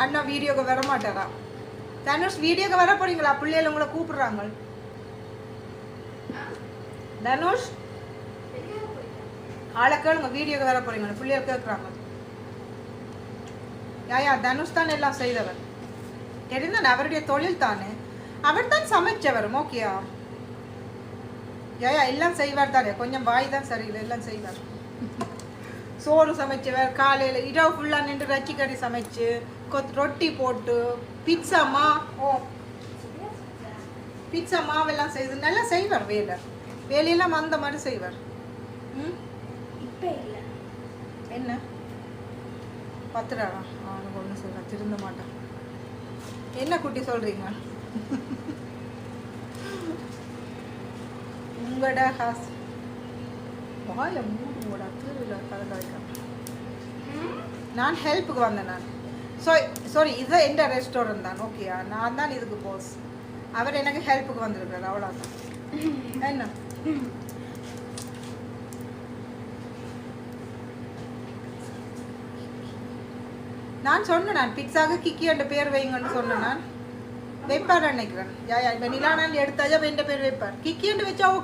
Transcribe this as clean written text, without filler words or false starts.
அண்ணா வீடியோக்கு வர மாட்டாரா? தனுஷ் வீடியோக்கு வர போறீங்களா? பிள்ளைகள் உங்களை கூப்பிடுறாங்க. தனுஷ் ஆளை கேளுங்க, வீடியோக்கு வர போறீங்களா? பிள்ளைகள் கேட்குறாங்க. யாயா தனுஷ் தான் எல்லாம் செய்தவர். தெரிந்தானே அவருடைய தொழில் தானே. அவர் தான் சமைச்சவர். ஓகேயா யாயா எல்லாம் செய்வார் தானே. கொஞ்சம் வாய் தான் சரியில்லை, எல்லாம் செய்வார். சோறு சமைச்சவர், காலையில் இரவு ஃபுல்லாக நின்று ரச்சி கறி சமைச்சு ரொட்டி போட்டு பீட்சா மாவெல்லாம் செய்து நல்லா செய்வார். வேலையெல்லாம் அந்த மாதிரி செய்வார். என்ன பத்துறாரா? அவனுக்கு ஒன்று சொல்கிறேன், திருந்த மாட்டான். என்ன குட்டி சொல்கிறீங்க? உங்களோட ஹாஸ் வாய மூட திருவிழா கலக்க. நான் ஹெல்ப்புக்கு வந்தேன். நான் சாரி இது எந்த ரெஸ்டாரண்ட் தான். ஓகேயா நான் தான் இதுக்கு போஸ். அவர் எனக்கு ஹெல்ப்புக்கு வந்திருக்காரு, அவ்வளோதான். என்ன நான் சொன்னேன், நான் பிட்சாக்கு கிக்கி என்ற பேர் வைங்கன்னு சொன்னேன். நான் வைப்பார் நினைக்கிறேன். இப்போ நிலானான் எடுத்தாஜா என்ற பேர் வைப்பார். கிக்கி என்று வச்சா ஓகே.